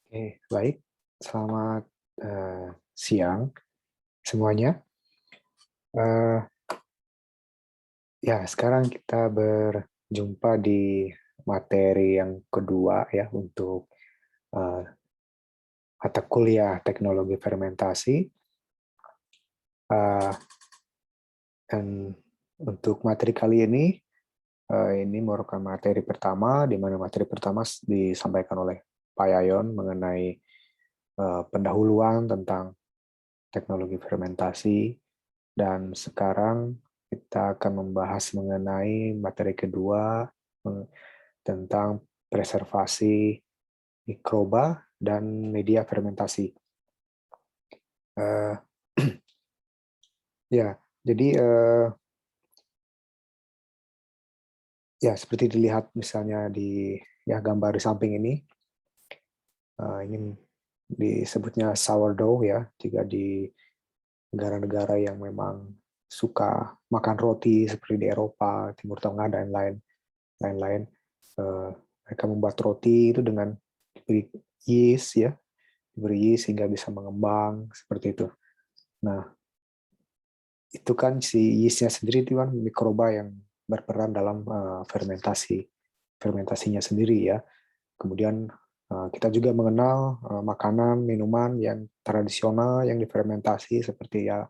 Oke, baik. Selamat siang semuanya. Eh, ya, sekarang kita berjumpa di materi yang kedua ya untuk eh, mata kuliah teknologi fermentasi. Eh, dan untuk materi kali ini merupakan materi pertama, di mana materi pertama disampaikan oleh Pak Yayon mengenai pendahuluan tentang teknologi fermentasi. Dan sekarang kita akan membahas mengenai materi kedua tentang preservasi mikroba dan media fermentasi. Uh, ya, jadi ya seperti dilihat misalnya di ya gambar di samping ini disebutnya sourdough ya, jika di negara-negara yang memang suka makan roti seperti di Eropa, Timur Tengah dan lain-lain. Mereka membuat roti itu dengan diberi yeast ya, diberi yeast sehingga bisa mengembang seperti itu. Nah, itu kan si yeastnya sendiri itu kan mikroba yang berperan dalam fermentasinya sendiri ya. Kemudian kita juga mengenal makanan, minuman yang tradisional yang difermentasi seperti ya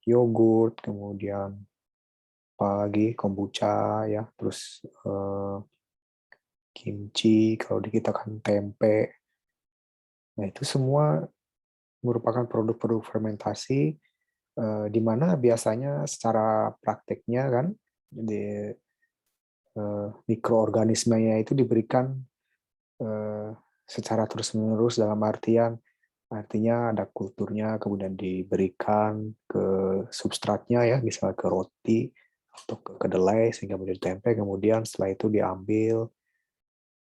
yogurt, kemudian apalagi kombucha ya, terus kimchi, kalau di kita kan tempe. Nah, itu semua merupakan produk-produk fermentasi di mana biasanya secara prakteknya kan di mikroorganismenya itu diberikan eh, secara terus-menerus dalam artinya ada kulturnya kemudian diberikan ke substratnya ya, misalnya ke roti atau ke kedelai sehingga menjadi tempe, kemudian setelah itu diambil,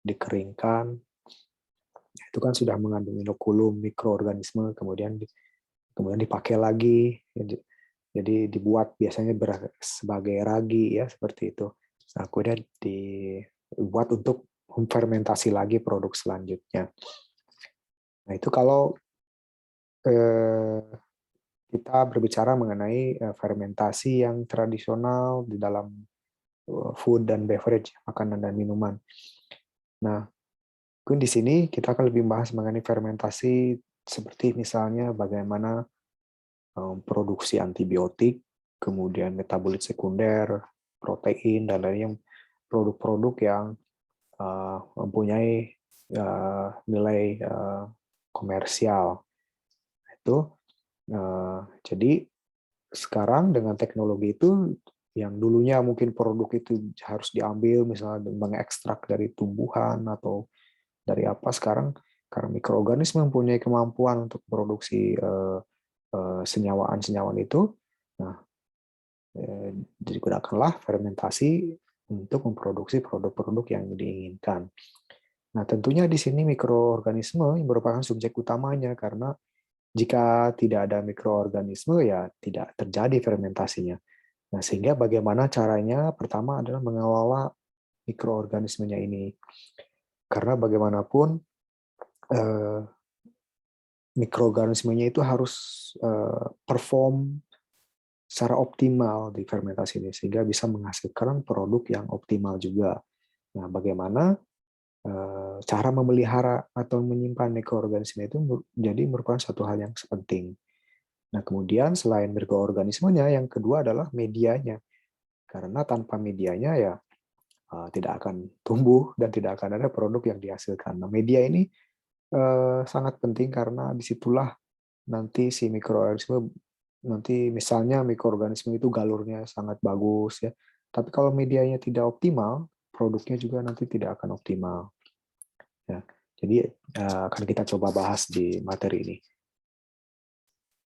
dikeringkan, itu kan sudah mengandung inokulum mikroorganisme, kemudian dipakai lagi, jadi dibuat biasanya sebagai ragi ya seperti itu. Nah, kemudian dibuat untuk fermentasi lagi produk selanjutnya. Nah, itu kalau eh, kita berbicara mengenai fermentasi yang tradisional di dalam food dan beverage, makanan dan minuman. Nah, mungkin di sini kita akan lebih bahas mengenai fermentasi seperti misalnya bagaimana produksi antibiotik, kemudian metabolit sekunder, protein, dan lainnya, produk-produk yang mempunyai nilai komersial. Itu jadi sekarang dengan teknologi itu yang dulunya mungkin produk itu harus diambil misalnya mengekstrak dari tumbuhan atau dari apa, sekarang karena mikroorganisme mempunyai kemampuan untuk produksi senyawaan-senyawaan itu, nah digunakanlah fermentasi untuk memproduksi produk-produk yang diinginkan. Nah, tentunya di sini mikroorganisme yang merupakan subjek utamanya, karena jika tidak ada mikroorganisme ya tidak terjadi fermentasinya. Nah, sehingga bagaimana caranya? Pertama adalah mengelola mikroorganismenya ini. Karena bagaimanapun eh, mikroorganismenya itu harus perform secara optimal di fermentasi ini sehingga bisa menghasilkan produk yang optimal juga. Nah, bagaimana cara memelihara atau menyimpan mikroorganisme itu jadi merupakan satu hal yang penting. Nah, kemudian selain mikroorganismenya, yang kedua adalah medianya. Karena tanpa medianya ya tidak akan tumbuh dan tidak akan ada produk yang dihasilkan. Nah, media ini sangat penting karena disitulah nanti si mikroorganisme, nanti misalnya mikroorganisme itu galurnya sangat bagus ya, tapi kalau medianya tidak optimal, produknya juga nanti tidak akan optimal. Ya, jadi akan kita coba bahas di materi ini.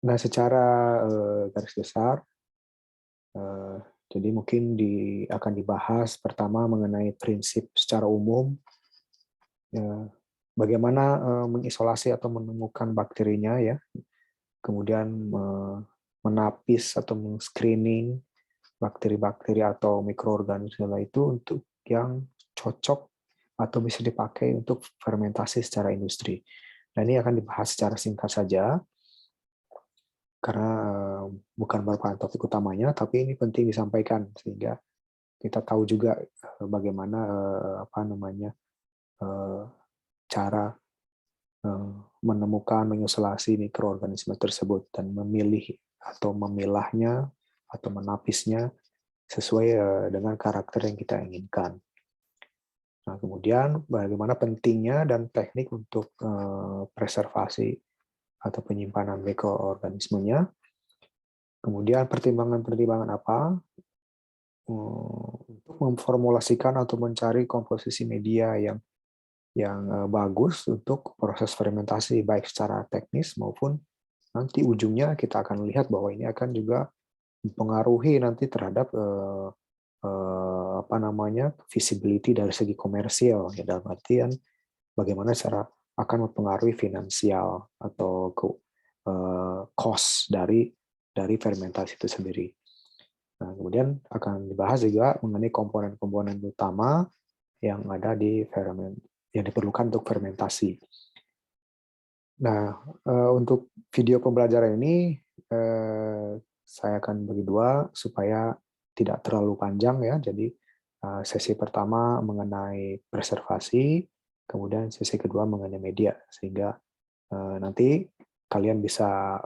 Nah, secara garis besar, eh, jadi mungkin akan dibahas pertama mengenai prinsip secara umum, ya, bagaimana mengisolasi atau menemukan bakterinya ya, kemudian menapis atau men-screening bakteri-bakteri atau mikroorganisme itu untuk yang cocok atau bisa dipakai untuk fermentasi secara industri. Nah, ini akan dibahas secara singkat saja, karena bukan merupakan topik utamanya, tapi ini penting disampaikan sehingga kita tahu juga bagaimana eh, cara menemukan, mengisolasi mikroorganisme tersebut dan memilih atau memilahnya atau menapisnya sesuai dengan karakter yang kita inginkan. Nah, kemudian bagaimana pentingnya dan teknik untuk preservasi atau penyimpanan mikroorganismenya. Kemudian pertimbangan-pertimbangan apa untuk memformulasikan atau mencari komposisi media yang bagus untuk proses fermentasi, baik secara teknis maupun nanti ujungnya kita akan lihat bahwa ini akan juga mempengaruhi nanti terhadap visibility dari segi komersial, ya, dalam artian bagaimana cara akan mempengaruhi finansial atau cost dari fermentasi itu sendiri. Nah, kemudian akan dibahas juga mengenai komponen-komponen utama yang ada di yang diperlukan untuk fermentasi. Nah, untuk video pembelajaran ini saya akan bagi dua supaya tidak terlalu panjang ya. Jadi sesi pertama mengenai preservasi, kemudian sesi kedua mengenai media, sehingga nanti kalian bisa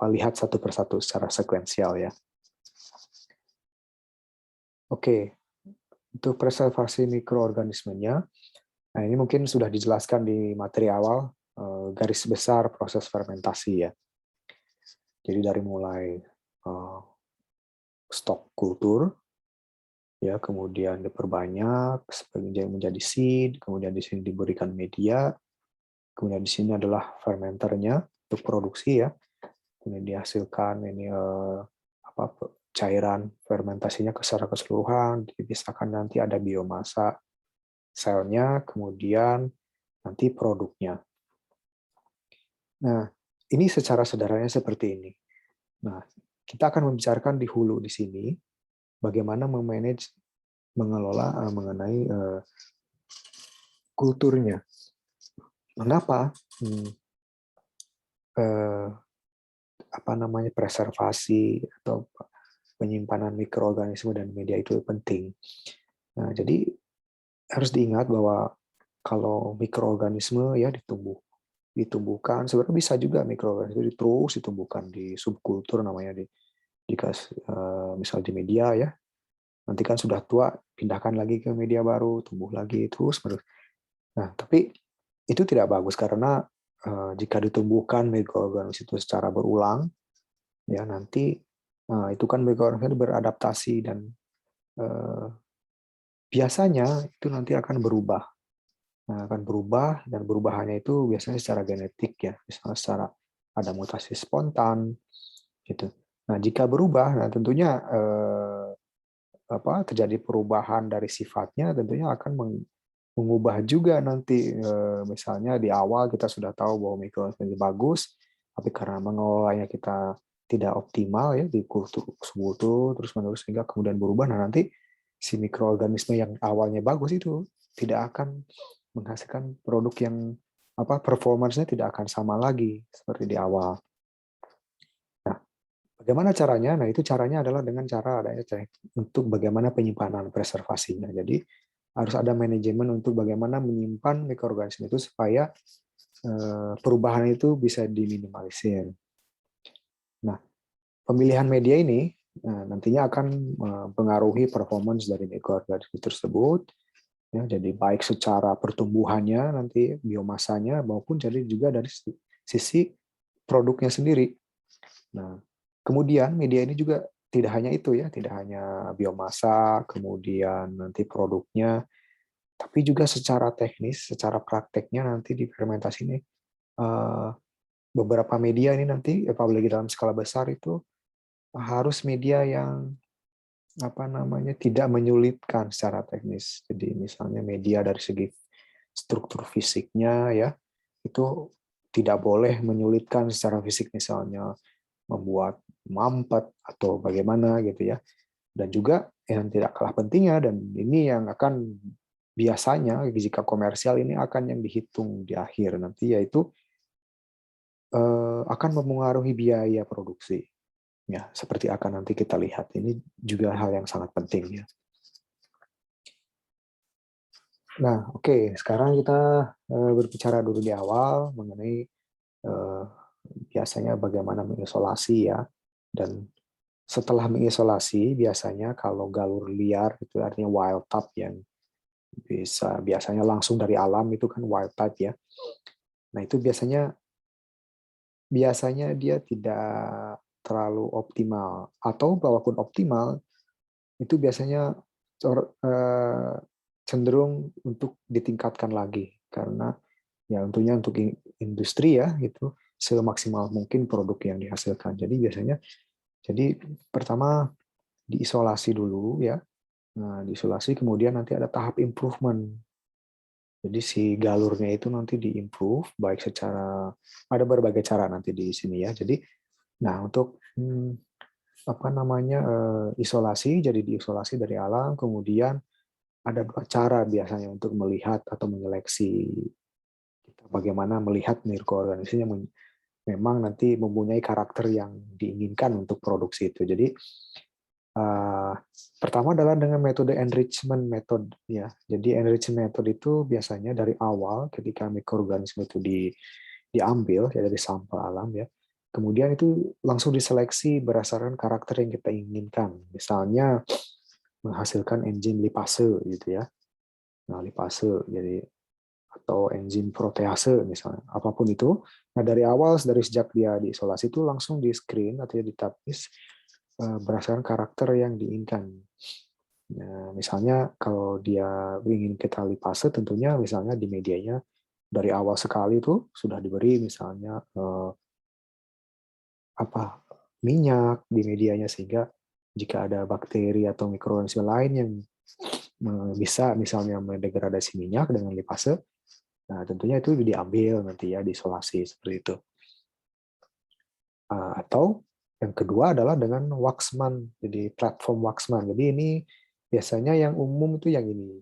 lihat satu persatu secara sekuensial ya. Oke, untuk preservasi mikroorganismenya, nah ini mungkin sudah dijelaskan di materi awal, garis besar proses fermentasi ya. Jadi dari mulai stok kultur, ya, kemudian diperbanyak menjadi seed, kemudian di sini diberikan media, kemudian di sini adalah fermenternya untuk produksi ya, kemudian dihasilkan ini cairan fermentasinya secara keseluruhan, dipisahkan nanti ada biomasa selnya, kemudian nanti produknya. Nah, ini secara sederhananya seperti ini. Nah, kita akan membicarakan di hulu di sini bagaimana mengelola mengenai kulturnya. Mengapa preservasi atau penyimpanan mikroorganisme dan media itu penting. Nah, jadi harus diingat bahwa kalau mikroorganisme ya ditumbuhkan, sebenarnya bisa juga mikroorganisme terus ditumbuhkan di subkultur namanya misal di media ya. Nanti kan sudah tua, pindahkan lagi ke media baru, tumbuh lagi terus menerus. Nah, tapi itu tidak bagus karena jika ditumbuhkan mikroorganisme itu secara berulang, ya nanti itu kan mikroorganisme beradaptasi dan biasanya itu nanti akan berubah. Nah, akan berubah dan perubahannya itu biasanya secara genetik ya, misalnya secara ada mutasi spontan gitu. Nah, jika berubah, nah tentunya terjadi perubahan dari sifatnya, tentunya akan mengubah juga nanti misalnya di awal kita sudah tahu bahwa mikroorganisme bagus, tapi karena mengelolanya kita tidak optimal ya di kultur terus menerus sehingga kemudian berubah. Nah, nanti si mikroorganisme yang awalnya bagus itu tidak akan menghasilkan produk yang performance-nya tidak akan sama lagi seperti di awal. Nah, bagaimana caranya? Nah, itu caranya adalah dengan cara adanya untuk bagaimana penyimpanan preservasinya. Jadi harus ada manajemen untuk bagaimana menyimpan mikroorganisme itu supaya perubahan itu bisa diminimalisir. Nah, pemilihan media ini nantinya akan mempengaruhi performance dari mikroorganisme tersebut. Ya, jadi baik secara pertumbuhannya nanti biomasanya maupun jadi juga dari sisi produknya sendiri. Nah, kemudian media ini juga tidak hanya itu ya, tidak hanya biomasa, kemudian nanti produknya, tapi juga secara teknis, secara prakteknya nanti di fermentasi ini beberapa media ini nanti apalagi dalam skala besar itu harus media yang tidak menyulitkan secara teknis. Jadi misalnya media dari segi struktur fisiknya ya itu tidak boleh menyulitkan secara fisik, misalnya membuat mampet atau bagaimana gitu ya. Dan juga yang tidak kalah pentingnya dan ini yang akan biasanya jika komersial ini akan yang dihitung di akhir nanti, yaitu akan mempengaruhi biaya produksi. Ya, seperti akan nanti kita lihat. Ini juga hal yang sangat penting ya. Nah, oke, sekarang kita berbicara dulu di awal mengenai biasanya bagaimana mengisolasi ya. Dan setelah mengisolasi, biasanya kalau galur liar itu artinya wild type yang biasanya langsung dari alam itu kan wild type ya. Nah, itu biasanya dia tidak terlalu optimal, atau walaupun optimal itu biasanya cenderung untuk ditingkatkan lagi, karena ya tentunya untuk industri ya itu semaksimal mungkin produk yang dihasilkan. Jadi biasanya pertama diisolasi dulu ya. Nah, diisolasi kemudian nanti ada tahap improvement. Jadi si galurnya itu nanti diimprove baik secara, ada berbagai cara nanti di sini ya. Jadi nah untuk apa namanya isolasi, jadi diisolasi dari alam, kemudian ada dua cara biasanya untuk melihat atau menyeleksi kita bagaimana melihat mikroorganisme yang memang nanti mempunyai karakter yang diinginkan untuk produksi itu. Jadi pertama adalah dengan metode enrichment method ya. Jadi enrichment method itu biasanya dari awal ketika mikroorganisme itu diambil ya dari sampel alam ya. Kemudian itu langsung diseleksi berdasarkan karakter yang kita inginkan. Misalnya menghasilkan enzim lipase gitu ya. Nah, lipase jadi atau enzim protease misalnya, apapun itu. Nah, dari awal dari sejak dia diisolasi itu langsung di screen atau ditapis berdasarkan karakter yang diinginkan. Nah, misalnya kalau dia ingin kita lipase, tentunya misalnya di medianya dari awal sekali itu sudah diberi misalnya minyak di medianya, sehingga jika ada bakteri atau mikroorganisme lain yang bisa misalnya mendegradasi minyak dengan lipase, nah tentunya itu diambil nanti ya, diisolasi seperti itu. Atau yang kedua adalah dengan Waxman, jadi platform Waxman. Jadi ini biasanya yang umum itu yang ini.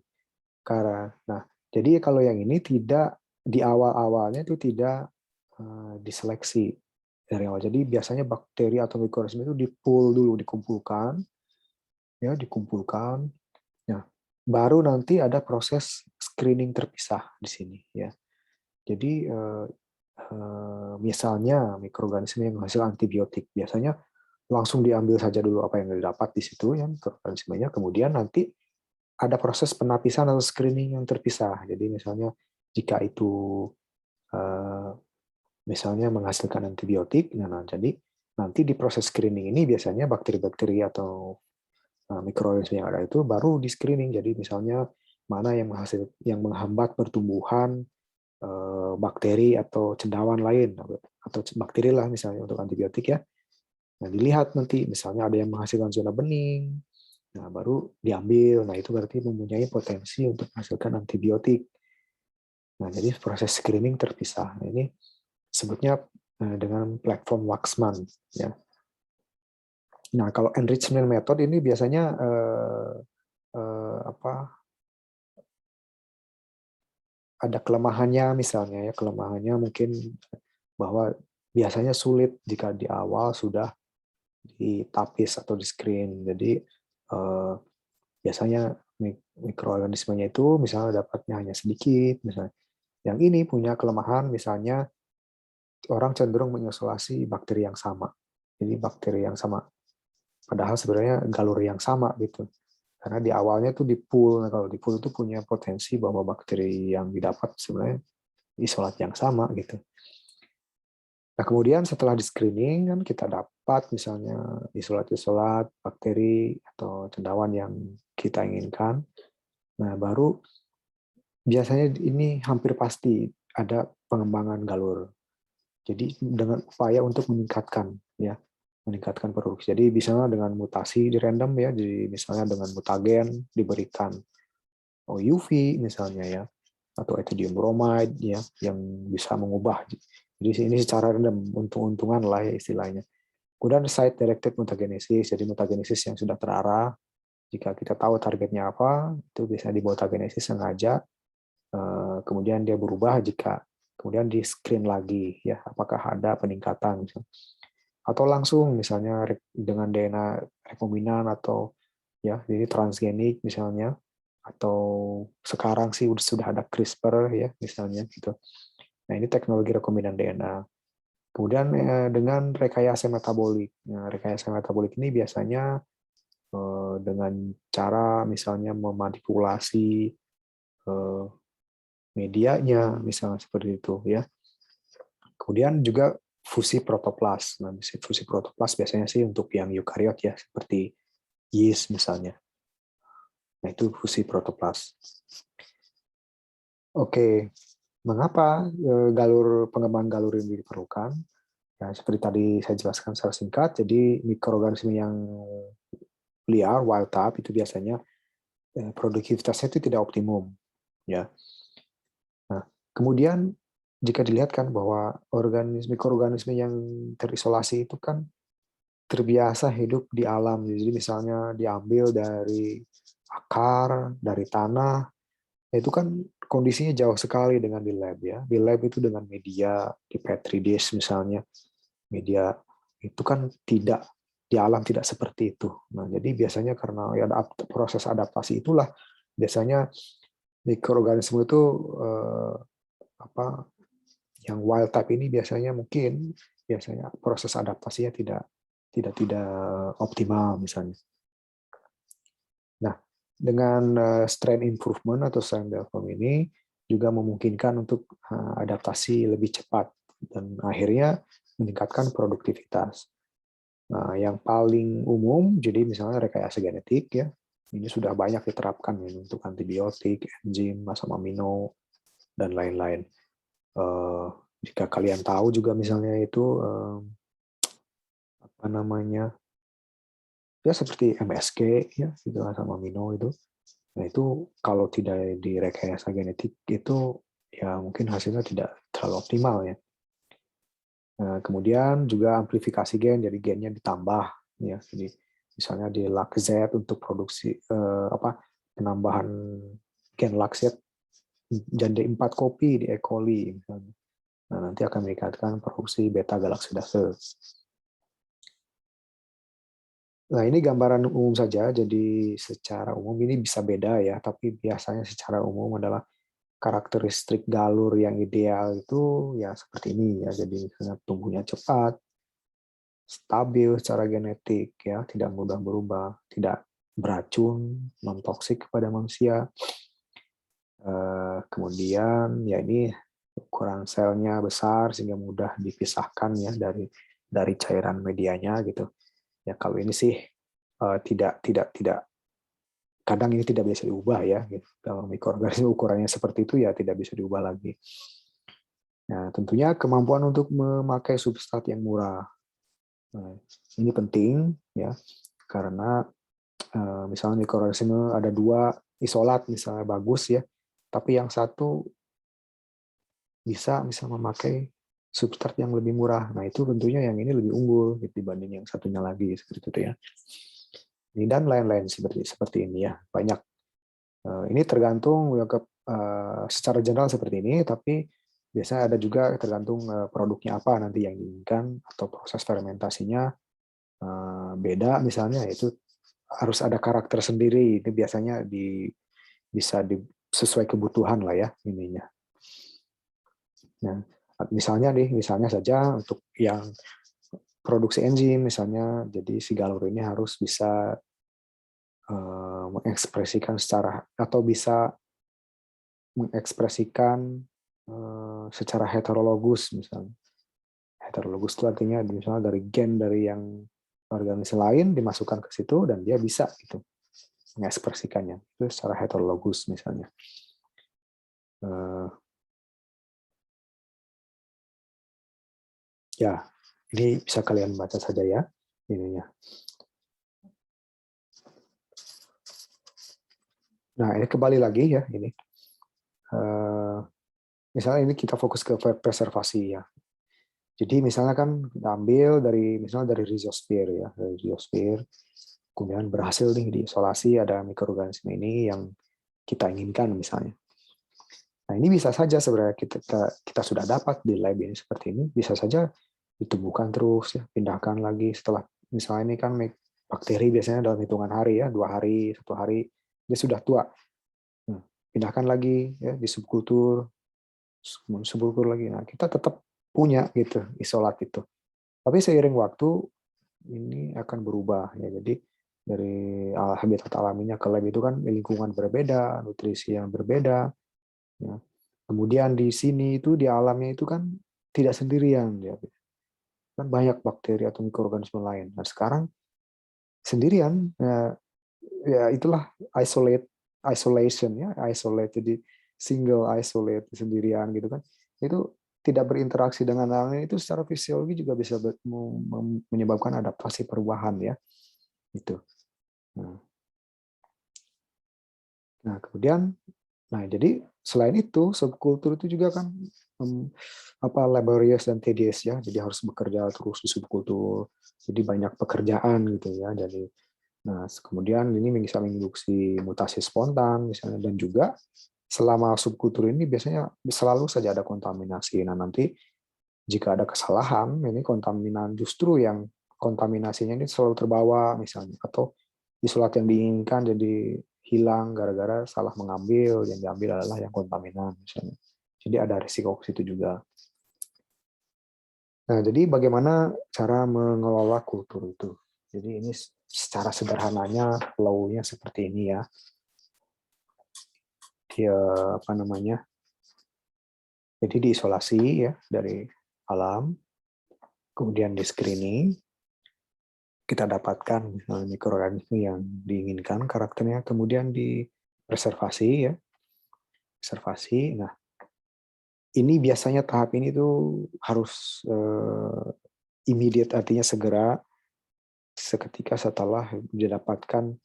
Nah, jadi kalau yang ini tidak di awal-awalnya itu tidak diseleksi dari awal. Jadi biasanya bakteri atau mikroorganisme itu di-pool dulu, dikumpulkan, ya dikumpulkan. Nah, baru nanti ada proses screening terpisah di sini, ya. Jadi misalnya mikroorganisme yang menghasilkan antibiotik, biasanya langsung diambil saja dulu apa yang didapat di situ, ya mikroorganismenya. Kemudian nanti ada proses penapisan atau screening yang terpisah. Jadi misalnya jika itu misalnya menghasilkan antibiotik, nah jadi nanti di proses screening ini biasanya bakteri-bakteri atau mikroorganisme yang ada itu baru di screening. Jadi misalnya mana yang menghambat pertumbuhan bakteri atau cendawan lain, atau bakteri lah misalnya untuk antibiotik ya. Nah, dilihat nanti misalnya ada yang menghasilkan zona bening, nah baru diambil. Nah, itu berarti mempunyai potensi untuk menghasilkan antibiotik. Nah, jadi proses screening terpisah. Nah, ini sebutnya dengan platform Waxman ya. Nah, kalau enrichment method ini biasanya ada kelemahannya, misalnya ya, kelemahannya mungkin bahwa biasanya sulit jika di awal sudah ditapis atau di screen. Jadi biasanya mikroorganismenya itu misalnya dapatnya hanya sedikit, misalnya. Yang ini punya kelemahan, misalnya orang cenderung mengisolasi bakteri yang sama. Jadi bakteri yang sama, padahal sebenarnya galur yang sama gitu. Karena di awalnya itu di pool. Nah, kalau di pool itu punya potensi bahwa bakteri yang didapat sebenarnya isolat yang sama gitu. Nah, kemudian setelah di screening kan kita dapat misalnya isolat-isolat bakteri atau cendawan yang kita inginkan. Nah, baru biasanya ini hampir pasti ada pengembangan galur. Jadi dengan upaya untuk meningkatkan produksi. Jadi misalnya dengan mutasi di random ya, jadi misalnya dengan mutagen diberikan UV misalnya ya, atau ethylene bromide ya, yang bisa mengubah. Jadi ini secara random, untung-untungan lah ya istilahnya. Kemudian site directed mutagenesis, jadi mutagenesis yang sudah terarah. Jika kita tahu targetnya apa, itu bisa dibuat agenesis sengaja, kemudian dia berubah jika kemudian di screen lagi ya apakah ada peningkatan misalnya. Atau langsung misalnya dengan DNA rekombinan atau ya jadi transgenik misalnya, atau sekarang sih sudah ada CRISPR ya misalnya gitu. Nah, ini teknologi rekombinan DNA. Kemudian dengan rekayasa metabolik. Nah, rekayasa metabolik ini biasanya dengan cara misalnya memanipulasi medianya, misalnya seperti itu ya. Kemudian juga fusi protoplas. Nah, fusi protoplas biasanya sih untuk yang eukariot ya, seperti yeast misalnya. Nah, itu fusi protoplas. Oke, mengapa pengembangan galur ini diperlukan? Ya, seperti tadi saya jelaskan secara singkat, jadi mikroorganisme yang liar, wild type, itu biasanya produktivitasnya itu tidak optimum. Ya. Nah, kemudian jika dilihat kan bahwa mikroorganisme yang terisolasi itu kan terbiasa hidup di alam. Jadi misalnya diambil dari akar, dari tanah, itu kan kondisinya jauh sekali dengan di lab ya. Di lab itu dengan media, di petri dish misalnya, media itu kan tidak di alam tidak seperti itu. Nah, jadi biasanya karena ya proses adaptasi itulah biasanya mikroorganisme itu apa yang wild type ini biasanya proses adaptasinya tidak optimal misalnya. Nah, dengan strain improvement atau strain development ini juga memungkinkan untuk adaptasi lebih cepat dan akhirnya meningkatkan produktivitas. Nah, yang paling umum jadi misalnya rekayasa genetik ya. Ini sudah banyak diterapkan ya, untuk antibiotik, enzim, asam amino dan lain-lain. Jika kalian tahu juga misalnya itu apa namanya ya seperti MSG ya itu asam amino itu. Nah itu kalau tidak direkayasa genetik itu ya mungkin hasilnya tidak terlalu optimal ya. Nah, kemudian juga amplifikasi gen, jadi gennya ditambah ya. Jadi misalnya di LAC-Z untuk produksi penambahan gen LAC-Z jadi 4 kopi di E. coli misalnya. Nah, nanti akan meningkatkan produksi beta galaksidase. Nah, ini gambaran umum saja, jadi secara umum ini bisa beda ya, tapi biasanya secara umum adalah karakteristik galur yang ideal itu ya seperti ini ya, jadi misalnya tumbuhnya cepat, stabil secara genetik ya, tidak mudah berubah, tidak beracun, non toksik kepada manusia. Kemudian ya ini ukuran selnya besar sehingga mudah dipisahkan ya dari cairan medianya gitu. Ya kalau ini sih tidak kadang ini tidak bisa diubah ya gitu. Kalau mikroorganisme ukurannya seperti itu ya tidak bisa diubah lagi. Nah, tentunya kemampuan untuk memakai substrat yang murah. Nah, ini penting ya karena misalnya mikroorganisme ada 2 isolat misalnya bagus ya, tapi yang satu bisa memakai substrat yang lebih murah. Nah, itu tentunya yang ini lebih unggul gitu, dibanding yang satunya lagi seperti itu ya. Ini dan lain-lain seperti ini ya. Banyak. Ini tergantung secara general seperti ini, tapi biasanya ada juga tergantung produknya apa nanti yang diinginkan atau proses fermentasinya beda misalnya, itu harus ada karakter sendiri. Itu biasanya bisa sesuai kebutuhan lah ya ininya. Nah, misalnya saja untuk yang produksi enzim misalnya, jadi si galur ini harus bisa mengekspresikan atau bisa mengekspresikan secara heterologus misalnya. Heterologus itu artinya misalnya dari gen dari yang organisme lain dimasukkan ke situ dan dia bisa itu mengekspresikannya itu secara heterologus misalnya. Ya, ini bisa kalian baca saja ya ininya. Nah, ini kembali lagi ya ini. Misalnya ini kita fokus ke preservasi ya. Jadi misalnya kan kita ambil misalnya dari rhizosphere ya, dari rhizosphere. kemudian berhasil nih diisolasi, ada mikroorganisme ini yang kita inginkan misalnya. Nah, ini bisa saja sebenarnya kita sudah dapat di lab ini seperti ini, bisa saja ditumbuhkan terus, ya, pindahkan lagi setelah misalnya ini kan bakteri biasanya dalam hitungan hari ya, 2 hari, 1 hari dia sudah tua. Nah, pindahkan lagi ya di subkultur lagi. Nah, kita tetap punya gitu isolat itu. Tapi seiring waktu ini akan berubah ya. Jadi dari habitat alaminya ke lab itu kan lingkungan berbeda, nutrisi yang berbeda. Ya. Kemudian di sini itu di alamnya itu kan tidak sendirian ya. Kan banyak bakteri atau mikroorganisme lain. Nah, sekarang sendirian ya itulah isolation ya, jadi single isolate sendirian gitu kan. Itu tidak berinteraksi dengan lain itu secara fisiologi juga bisa menyebabkan adaptasi perubahan ya. Itu. Nah, kemudian jadi selain itu subkultur itu juga kan laborious dan tedious ya. Jadi harus bekerja terus di subkultur. Jadi banyak pekerjaan gitu ya. Jadi kemudian ini bisa menginduksi mutasi spontan misalnya, dan juga selama subkultur ini biasanya selalu saja ada kontaminasi. Nah, nanti jika ada kesalahan, ini kontaminan justru yang kontaminasinya ini selalu terbawa misalnya, atau isolat yang diinginkan jadi hilang gara-gara salah mengambil, yang diambil adalah yang kontaminan misalnya. Jadi ada risiko ke situ juga. Nah, jadi bagaimana cara mengelola kultur itu? Jadi ini secara sederhananya flow-nya seperti ini ya. Ya, apa namanya? Jadi diisolasi ya dari alam, kemudian di screening, kita dapatkan misalnya mikroorganisme yang diinginkan karakternya, kemudian di preservasi ya, preservasi. Nah, ini biasanya tahap ini tuh harus immediate, artinya segera, seketika setelah didapatkan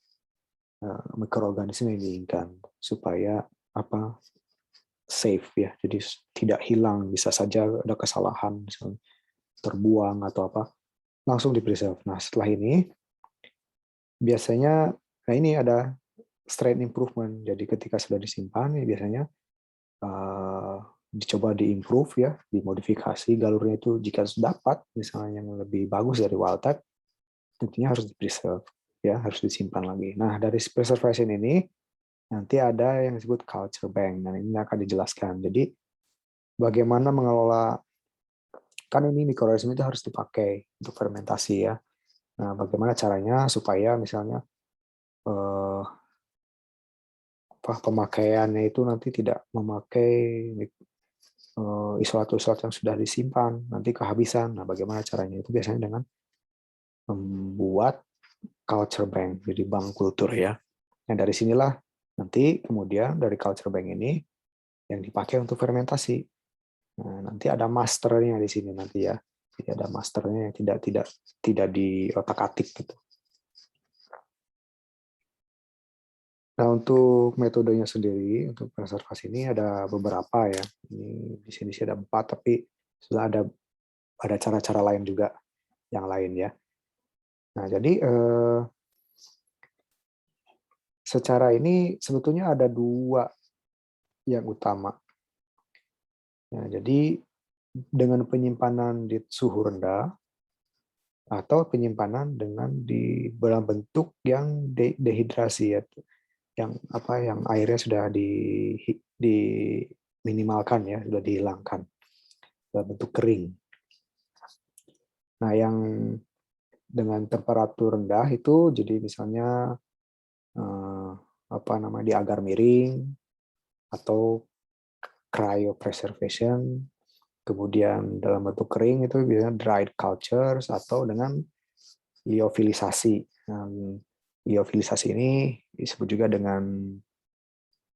mikroorganisme yang diinginkan, supaya safe ya, jadi tidak hilang, bisa saja ada kesalahan misalnya terbuang atau langsung di preserve. Nah, setelah ini biasanya ini ada strain improvement. Jadi ketika sudah disimpan biasanya dicoba diimprove ya, dimodifikasi galurnya itu, jika dapat misalnya yang lebih bagus dari wild type, tentunya harus di preserve ya, harus disimpan lagi. Nah, dari preservation ini nanti ada yang disebut culture bank. Nah, ini akan dijelaskan. Jadi bagaimana mengelola, kan ini mikroorganisme itu harus dipakai untuk fermentasi ya. Nah, bagaimana caranya supaya misalnya pemakaiannya itu nanti tidak memakai isolat-isolat yang sudah disimpan, nanti kehabisan. Nah, bagaimana caranya? Itu biasanya dengan membuat culture bank, jadi bank kultur ya. Nah, dari sinilah nanti kemudian dari culture bank ini yang dipakai untuk fermentasi. Nah, nanti ada masternya di sini nanti ya. Jadi ada masternya yang tidak di otak-atik gitu. Nah, untuk metodenya sendiri untuk preservasi ini ada beberapa ya. Ini di sini ada 4, tapi sudah ada cara-cara lain juga yang lain ya. Nah, jadi secara ini sebetulnya ada 2 yang utama. Nah, jadi dengan penyimpanan di suhu rendah atau penyimpanan dengan di dalam bentuk yang dehidrasi ya, yang airnya sudah diminimalkan ya, sudah dihilangkan dalam bentuk kering. Nah, yang dengan temperatur rendah itu jadi misalnya di agar miring atau cryopreservation, kemudian dalam bentuk kering itu biasanya dried cultures atau dengan liofilisasi. Liofilisasi ini disebut juga dengan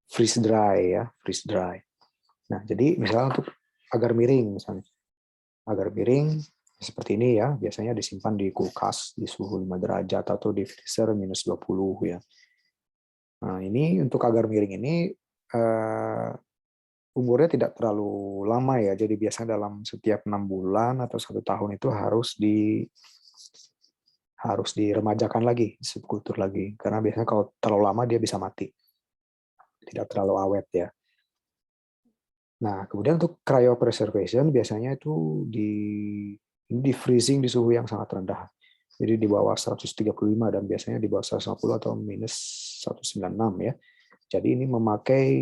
freeze dry ya, freeze dry. Nah, jadi misalnya untuk agar miring misalnya. Agar miring seperti ini ya, biasanya disimpan di kulkas di suhu 5 derajat atau di freezer -20 ya. Nah, ini untuk agar miring ini umurnya tidak terlalu lama ya, jadi biasanya dalam setiap 6 bulan atau 1 tahun itu harus harus diremajakan lagi, subkultur lagi, karena biasanya kalau terlalu lama dia bisa mati, tidak terlalu awet ya. Nah, kemudian untuk cryopreservation biasanya itu di freezing di suhu yang sangat rendah. Jadi di bawah 135 dan biasanya di bawah 150 atau minus 196 ya. Jadi ini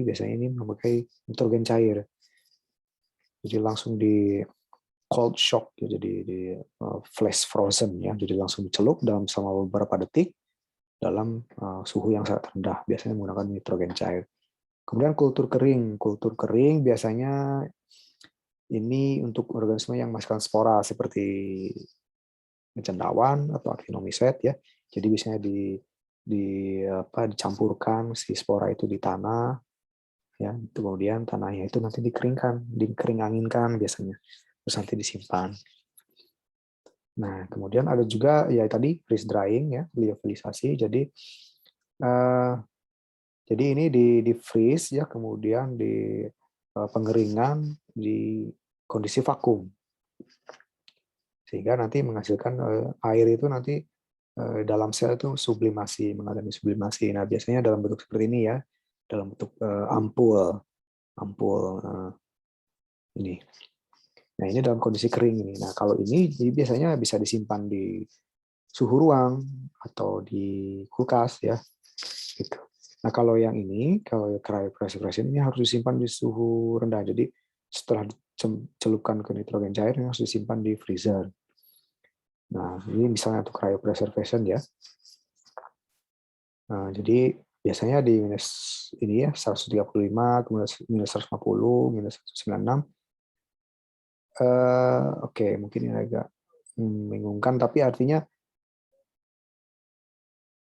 biasanya ini memakai nitrogen cair. Jadi langsung di cold shock, jadi di flash frozen ya. Jadi langsung dicelup dalam selama beberapa detik dalam suhu yang sangat rendah. Biasanya menggunakan nitrogen cair. Kemudian kultur kering. Kultur kering biasanya ini untuk organisme yang menghasilkan spora seperti cendawan atau actinomycete ya. Jadi biasanya dicampurkan si spora itu di tanah ya. Kemudian tanahnya itu nanti dikering anginkan biasanya. Terus nanti disimpan. Nah, kemudian ada juga ya tadi freeze drying ya, lyofilisasi. Jadi ini di freeze ya, kemudian di pengeringan di kondisi vakum. Sehingga nanti menghasilkan air itu nanti dalam sel itu mengalami sublimasi. Nah, biasanya dalam bentuk seperti ini ya, dalam bentuk ampul ini. Nah, ini dalam kondisi kering ini. Nah, kalau ini biasanya bisa disimpan di suhu ruang atau di kulkas ya. Gitu. Nah, kalau yang ini, kalau cryopreservation ini harus disimpan di suhu rendah. Jadi setelah dicelupkan ke nitrogen cair harus disimpan di freezer. Nah, ini misalnya untuk cryopreservation ya. Nah, jadi biasanya di minus ini ya 135, kemudian minus 150, minus 196. Oke, mungkin ini agak membingungkan, tapi artinya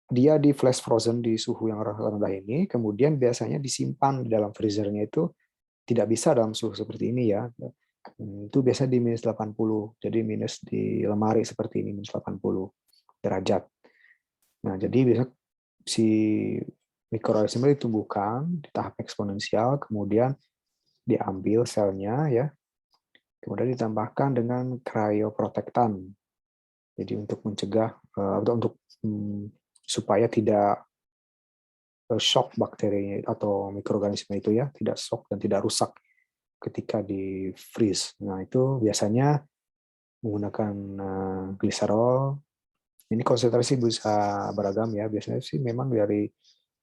dia di flash frozen di suhu yang rendah ini, kemudian biasanya disimpan di dalam freezernya itu tidak bisa dalam suhu seperti ini ya. Itu biasanya di minus 80, jadi minus di lemari seperti ini, minus 80 derajat. Nah, jadi biasa si mikroorganisme ditumbuhkan di tahap eksponensial, kemudian diambil selnya ya, kemudian ditambahkan dengan cryoprotectant. Jadi untuk mencegah supaya tidak shock bakterinya atau mikroorganisme itu ya, tidak shock dan tidak rusak ketika di freeze. Nah, itu biasanya menggunakan gliserol. Ini konsentrasi bisa beragam ya. Biasanya sih memang dari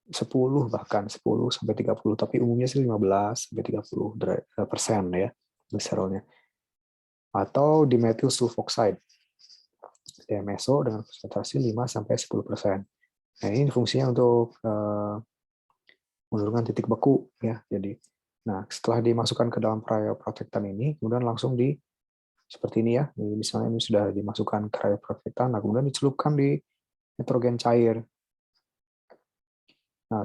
10 bahkan 10 sampai 30, tapi umumnya sih 15 sampai 30% ya gliserolnya. Atau dimethyl sulfoxide, DMSO dengan konsentrasi 5 sampai 10%. Nah, ini fungsinya untuk menurunkan titik beku ya. Jadi, nah setelah dimasukkan ke dalam cryoprotectant ini, kemudian langsung seperti ini ya. Jadi, misalnya ini sudah dimasukkan cryoprotectant, nah kemudian dicelupkan di nitrogen cair. Nah,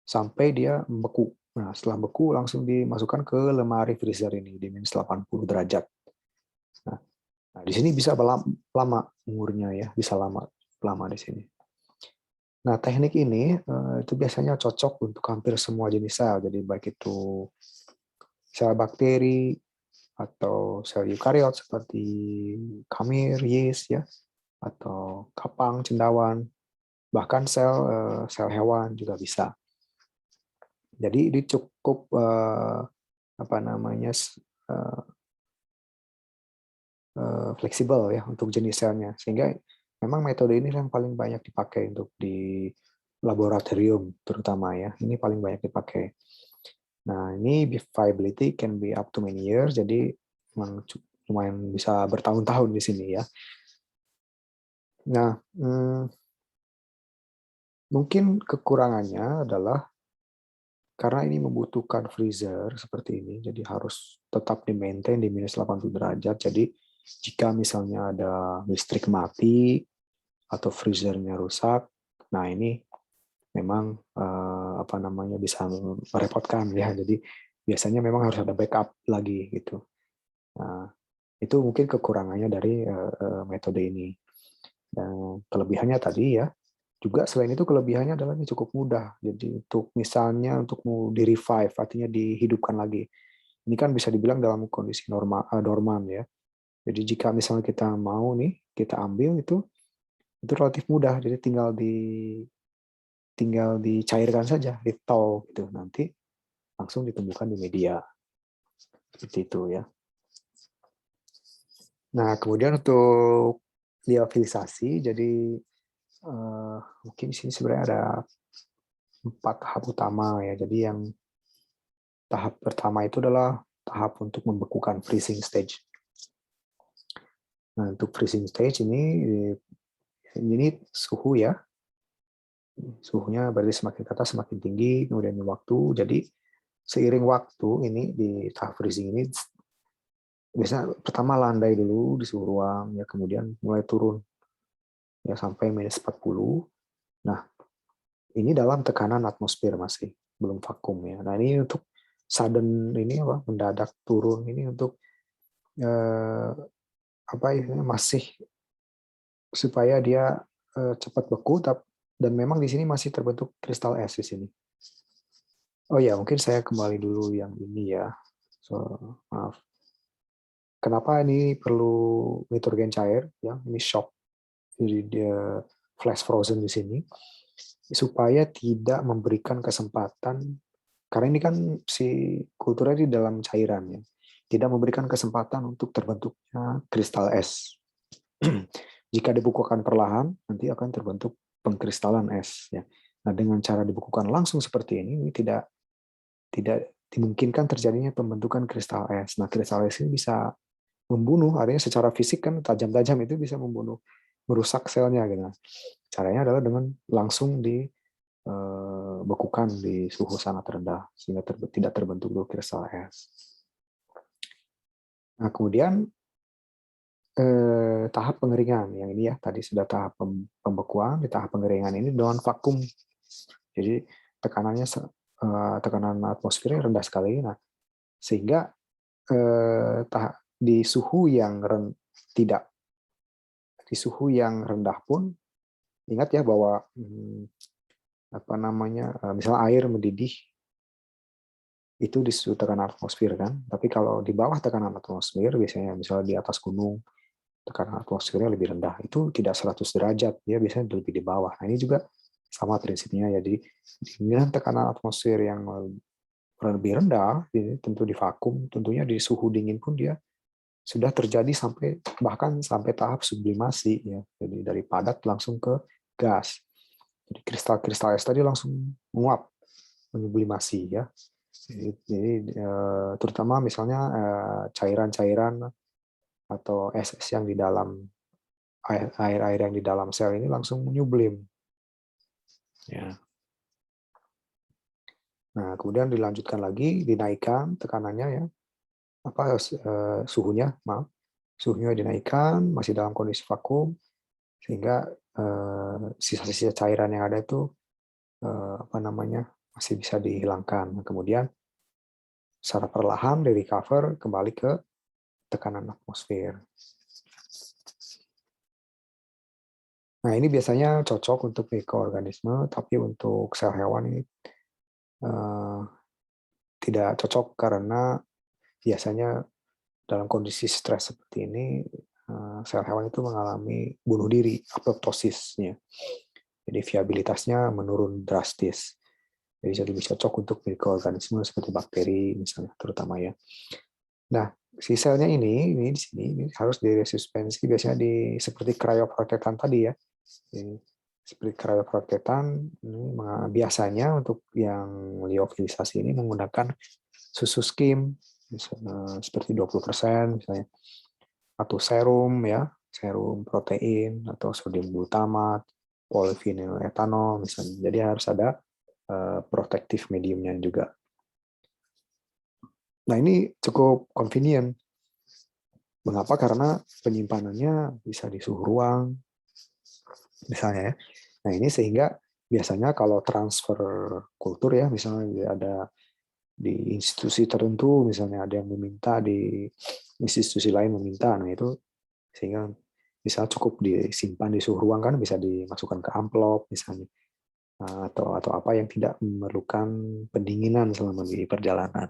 sampai dia beku. Nah, setelah beku langsung dimasukkan ke lemari freezer ini di minus 80 derajat. Nah, di sini bisa lama umurnya ya, bisa lama di sini. Nah, teknik ini itu biasanya cocok untuk hampir semua jenis sel. Jadi baik itu sel bakteri atau sel eukariot seperti kamir, yeast ya, atau kapang, cendawan, bahkan sel hewan juga bisa. Jadi ini cukup fleksibel ya untuk jenis selnya, sehingga memang metode ini yang paling banyak dipakai untuk di laboratorium terutama ya. Ini paling banyak dipakai. Nah, ini viability can be up to many years, jadi lumayan bisa bertahun-tahun di sini ya. Nah, mungkin kekurangannya adalah karena ini membutuhkan freezer seperti ini, jadi harus tetap di-maintain di minus 80 derajat. Jadi jika misalnya ada listrik mati atau freezernya rusak, nah ini memang bisa merepotkan ya. Jadi biasanya memang harus ada backup lagi gitu. Nah, itu mungkin kekurangannya dari metode ini. Dan kelebihannya tadi ya, juga selain itu kelebihannya adalah ini cukup mudah. Jadi untuk misalnya untuk mau di-revive, artinya dihidupkan lagi. Ini kan bisa dibilang dalam kondisi dorman ya. Jadi jika misalnya kita mau nih, kita ambil itu itu relatif mudah, jadi tinggal dicairkan saja, ditol gitu, nanti langsung ditemukan di media. Seperti itu ya. Nah, kemudian untuk liofilsasi, jadi mungkin di sini sebenarnya ada 4 tahap utama ya. Jadi yang tahap pertama itu adalah tahap untuk membekukan freezing stage. Nah, untuk freezing stage ini suhu ya. Suhunya berarti semakin ke atas semakin tinggi, kemudian waktu. Jadi seiring waktu ini di tahap freezing ini biasanya pertama landai dulu di suhu ruang ya, kemudian mulai turun ya sampai -40. Nah, ini dalam tekanan atmosfer masih belum vakum ya. Nah, ini untuk sudden ini apa mendadak turun ini untuk apa ya, masih supaya dia cepat beku, dan memang di sini masih terbentuk kristal es di sini. Oh ya, mungkin saya kembali dulu yang ini ya. Maaf. Kenapa ini perlu nitrogen cair? Ya, ini shock. Jadi dia flash frozen di sini supaya tidak memberikan kesempatan, karena ini kan si kulturnya di dalam cairan ya, tidak memberikan kesempatan untuk terbentuknya kristal es. Jika dibekukan perlahan, nanti akan terbentuk pengkristalan es. Ya. Nah, dengan cara dibekukan langsung seperti ini tidak dimungkinkan terjadinya pembentukan kristal es. Nah, kristal es ini bisa membunuh, artinya secara fisik kan tajam-tajam itu bisa membunuh, merusak selnya. Gitu. Caranya adalah dengan langsung dibekukan di suhu sangat rendah sehingga tidak terbentuk kristal es. Nah, kemudian tahap pengeringan yang ini ya, tadi sudah tahap pembekuan, di tahap pengeringan ini dengan vakum. Jadi tekanan atmosfernya rendah sekali. Nah, sehingga di suhu yang di suhu yang rendah pun ingat ya bahwa apa namanya, misalnya air mendidih itu di suhu tekanan atmosfer kan, tapi kalau di bawah tekanan atmosfer biasanya misalnya di atas gunung tekanan atmosfernya lebih rendah, itu tidak 100 derajat, ya biasanya lebih di bawah. Nah, ini juga sama prinsipnya ya, jadi dengan tekanan atmosfer yang lebih rendah, tentu di vakum, tentunya di suhu dingin pun dia sudah terjadi bahkan sampai tahap sublimasi ya. Jadi dari padat langsung ke gas. Jadi kristal-kristal es tadi langsung menguap, menyublimasi ya. Jadi terutama misalnya cairan-cairan atau es yang di dalam air yang di dalam sel ini langsung menyublim. Ya. Nah, kemudian dilanjutkan lagi, dinaikkan tekanannya ya, suhunya, suhunya dinaikkan, masih dalam kondisi vakum, sehingga sisa-sisa cairan yang ada itu masih bisa dihilangkan. Kemudian secara perlahan di recover kembali ke tekanan atmosfer. Nah, ini biasanya cocok untuk mikroorganisme, tapi untuk sel hewan ini tidak cocok karena biasanya dalam kondisi stres seperti ini sel hewan itu mengalami bunuh diri, apoptosisnya. Jadi viabilitasnya menurun drastis. Jadi bisa cocok untuk mikroorganisme seperti bakteri misalnya terutama ya. Nah, si selnya ini di sini ini harus diresuspensi biasanya seperti cryoprotektan tadi ya. Seperti cryoprotektan biasanya untuk yang liofilisasi ini menggunakan susu skim misalnya, seperti 20% misalnya, atau serum ya, serum protein atau sodium glutamat, polyvinyl etanol misalnya. Jadi harus ada protective mediumnya juga. Nah, ini cukup convenient. Mengapa? Karena penyimpanannya bisa di suhu ruang, misalnya ya. Nah, ini sehingga biasanya kalau transfer kultur ya, misalnya ada di institusi tertentu, misalnya ada yang meminta di institusi lain meminta, nah itu sehingga bisa cukup disimpan di suhu ruang kan, bisa dimasukkan ke amplop misalnya, atau apa yang tidak memerlukan pendinginan selama di perjalanan.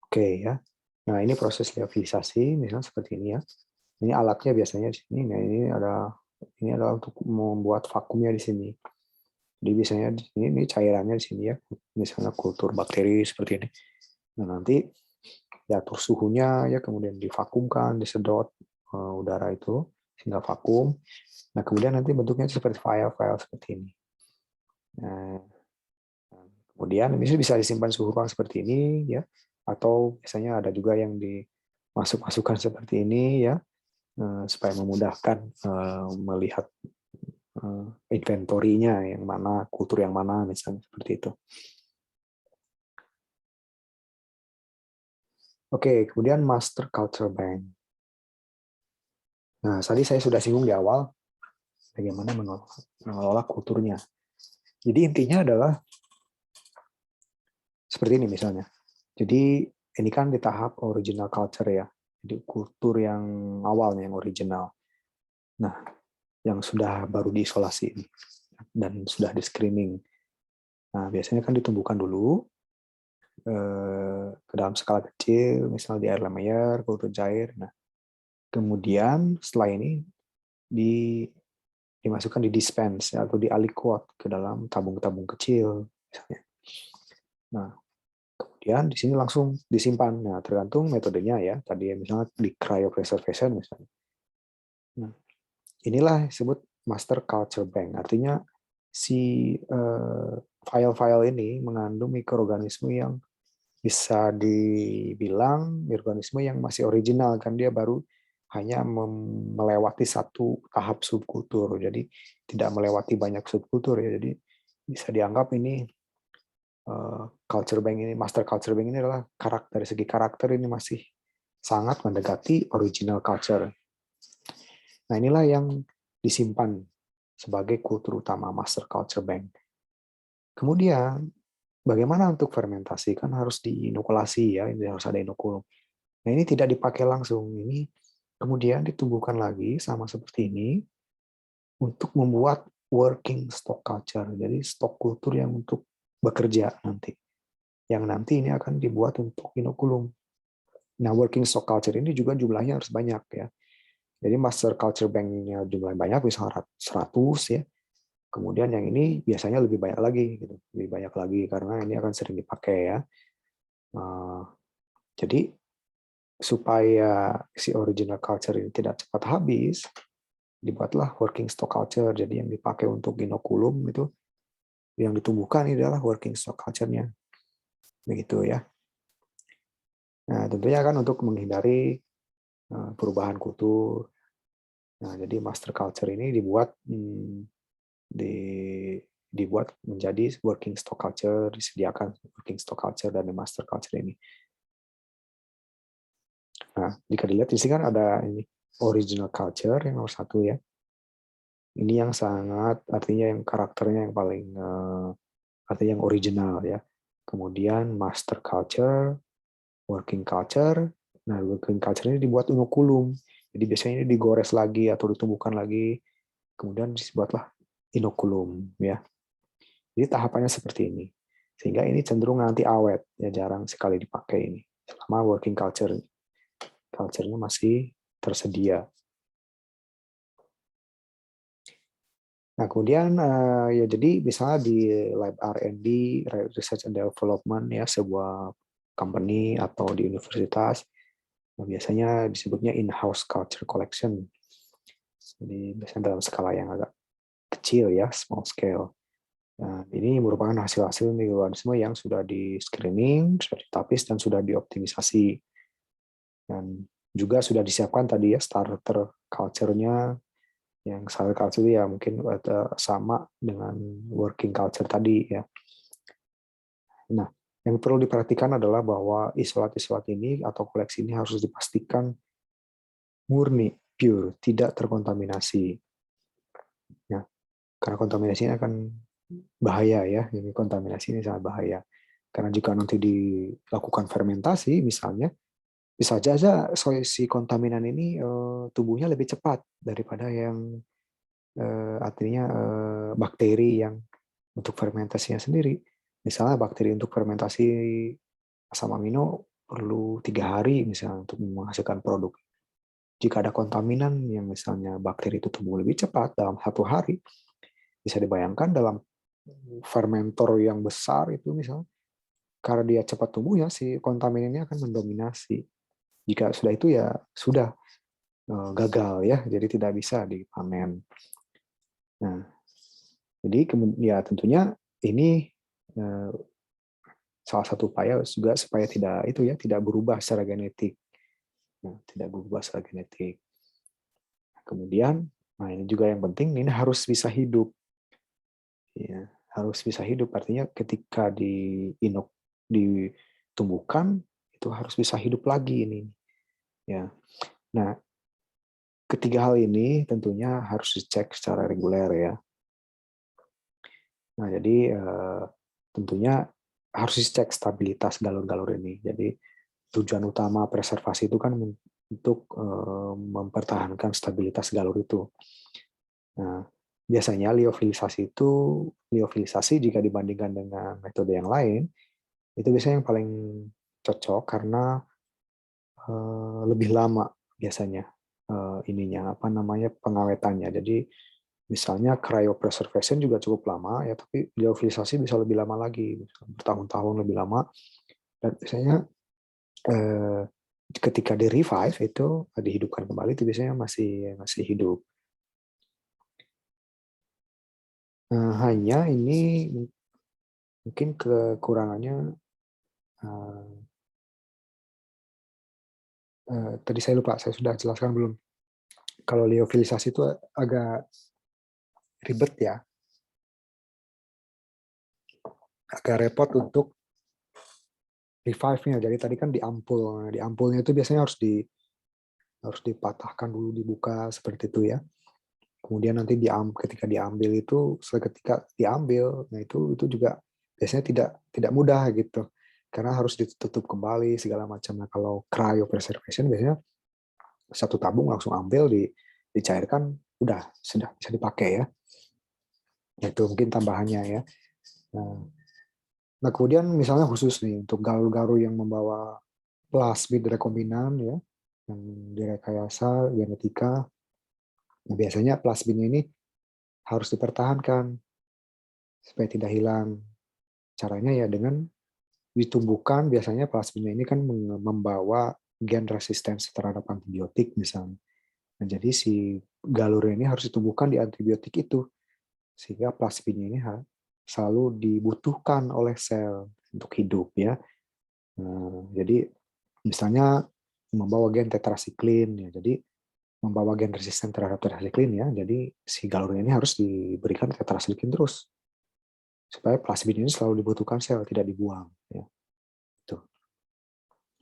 Oke ya. Nah, ini proses liofisasi, misalnya seperti ini ya. Ini alatnya biasanya di sini. Nah, ini adalah untuk membuat vakumnya di sini. Jadi biasanya di sini ini cairannya di sini ya. Misalnya kultur bakteri seperti ini. Nah, nanti diatur suhunya ya, kemudian divakumkan, disedot udara itu sehingga vakum. Nah, kemudian nanti bentuknya seperti file-file seperti ini. Nah, kemudian bisa disimpan suhu ruang seperti ini ya, atau biasanya ada juga yang dimasukkan seperti ini ya, supaya memudahkan melihat inventorinya yang mana, kultur yang mana misalnya seperti itu. Oke, kemudian Master Culture Bank. Nah, tadi saya sudah singgung di awal bagaimana mengelola kulturnya. Jadi intinya adalah seperti ini misalnya. Jadi ini kan di tahap original culture ya. Jadi kultur yang awalnya yang original. Nah, yang sudah baru diisolasi ini dan sudah di screening. Nah, biasanya kan ditumbuhkan dulu ke dalam skala kecil, misalnya di air Lemayer, kultur cair. Nah, kemudian setelah ini dimasukkan di dispense atau di aliquot ke dalam tabung-tabung kecil misalnya. Nah, kemudian di sini langsung disimpan. Nah, tergantung metodenya ya. Tadi misalnya di cryopreservation misalnya. Nah, inilah disebut master culture bank. Artinya si file-file ini mengandung mikroorganisme yang bisa dibilang mikroorganisme yang masih original, kan dia baru hanya melewati satu tahap subkultur, jadi tidak melewati banyak subkultur ya. Jadi bisa dianggap ini culture bank ini, master culture bank ini adalah dari segi karakter ini masih sangat mendekati original culture. Nah, inilah yang disimpan sebagai kultur utama master culture bank. Kemudian bagaimana untuk fermentasi? Kan harus diinokulasi ya, ini harus ada inokulum. Nah, ini tidak dipakai langsung. Ini kemudian ditumbuhkan lagi sama seperti ini untuk membuat working stock culture. Jadi stok kultur yang untuk bekerja nanti. Yang nanti ini akan dibuat untuk inokulum. Nah, working stock culture ini juga jumlahnya harus banyak ya. Jadi master culture bank-nya jumlahnya banyak, misalnya 100 ya. Kemudian yang ini biasanya lebih banyak lagi, gitu. Lebih banyak lagi karena ini akan sering dipakai ya. Jadi supaya si original culture ini tidak cepat habis, dibuatlah working stock culture. Jadi yang dipakai untuk inokulum itu, yang ditumbuhkan ini adalah working stock culture-nya. Begitu ya. Nah, tentunya kan untuk menghindari perubahan kultur. Nah, jadi master culture ini dibuat menjadi working stock culture, disediakan working stock culture dan master culture ini. Nah, jika dilihat di sini kan ada ini original culture yang nomor 1 ya. Ini yang sangat, artinya yang karakternya yang paling artinya yang original ya. Kemudian master culture, working culture. Nah, working culture ini dibuat inokulum. Jadi biasanya ini digores lagi atau ditumbuhkan lagi, kemudian dibuatlah inokulum ya. Jadi tahapannya seperti ini. Sehingga ini cenderung nanti awet, ya jarang sekali dipakai ini. Selama working culture-nya masih tersedia. Nah, kemudian ya jadi misalnya di lab R&D, research and development ya, sebuah company atau di universitas, nah, biasanya disebutnya in-house culture collection. Jadi biasanya dalam skala yang agak kecil ya, small scale. Nah, ini merupakan hasil-hasil mikroorganisme yang sudah di screening, sudah ditapis dan sudah dioptimisasi. Dan juga sudah disiapkan tadi ya starter culture-nya, yang starter culture ya mungkin sama dengan working culture tadi ya. Nah, yang perlu diperhatikan adalah bahwa isolat-isolat ini atau koleksi ini harus dipastikan murni, pure, tidak terkontaminasi. Ya, karena kontaminasi ini akan bahaya ya, ini kontaminasi ini sangat bahaya. Karena jika nanti dilakukan fermentasi misalnya, bisa saja si kontaminan ini tubuhnya lebih cepat daripada yang artinya bakteri yang untuk fermentasinya sendiri. Misalnya bakteri untuk fermentasi asam amino perlu 3 hari misalnya untuk menghasilkan produk. Jika ada kontaminan yang misalnya bakteri itu tumbuh lebih cepat dalam 1 hari, bisa dibayangkan dalam fermentor yang besar itu misalnya, karena dia cepat tumbuhnya, si kontaminan ini akan mendominasi. Jika sudah itu ya sudah gagal ya, jadi tidak bisa dipanen. Nah, jadi ya tentunya ini salah satu upaya juga supaya tidak berubah secara genetik. Nah, tidak berubah secara genetik. Kemudian, nah ini juga yang penting, ini harus bisa hidup. Ya, harus bisa hidup artinya ketika ditumbuhkan itu harus bisa hidup lagi ini. Ya. Nah, ketiga hal ini tentunya harus dicek secara reguler ya. Nah, jadi tentunya harus dicek stabilitas galur-galur ini. Jadi tujuan utama preservasi itu kan untuk mempertahankan stabilitas galur itu. Nah, biasanya liofilisasi jika dibandingkan dengan metode yang lain, itu biasanya yang paling cocok karena lebih lama biasanya pengawetannya. Jadi misalnya cryopreservation juga cukup lama ya, tapi liofilisasi bisa lebih lama lagi, bertahun-tahun lebih lama. Dan biasanya ketika di revive itu dihidupkan kembali itu biasanya masih hidup. Hanya ini mungkin kekurangannya tadi saya lupa, saya sudah jelaskan belum? Kalau liofilisasi itu agak ribet ya, agak repot untuk revive-nya. Jadi tadi kan di ampul, nah, di ampulnya itu biasanya harus dipatahkan dulu, dibuka seperti itu ya. Kemudian nanti ketika diambil itu, ketika diambil, nah itu juga biasanya tidak mudah gitu, karena harus ditutup kembali segala macam. Nah, kalau cryopreservation biasanya satu tabung langsung ambil, dicairkan, sudah bisa dipakai ya. Itu mungkin tambahannya ya. Nah, kemudian misalnya khusus nih untuk galur-galur yang membawa plasmid rekombinan ya, yang direkayasa genetika, nah, biasanya plasmidnya ini harus dipertahankan supaya tidak hilang. Caranya ya dengan ditumbuhkan, biasanya plasmidnya ini kan membawa gen resistensi terhadap antibiotik misalnya. Nah, jadi si galur ini harus ditumbuhkan di antibiotik itu, sehingga plasmidnya ini selalu dibutuhkan oleh sel untuk hidup ya. Nah, jadi misalnya membawa gen tetrasiklin ya, jadi membawa gen resisten terhadap tetrasiklin ya, jadi si galur ini harus diberikan tetrasiklin terus supaya plasmid ini selalu dibutuhkan sel, tidak dibuang ya. Tuh.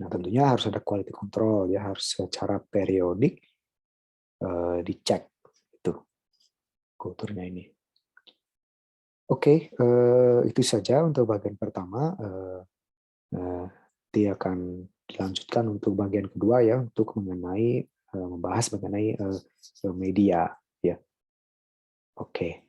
Nah, tentunya harus ada quality control ya, harus secara periodik dicek itu kulturnya ini. Oke, itu saja untuk bagian pertama. Nanti akan dilanjutkan untuk bagian kedua ya, untuk membahas mengenai media ya. Oke.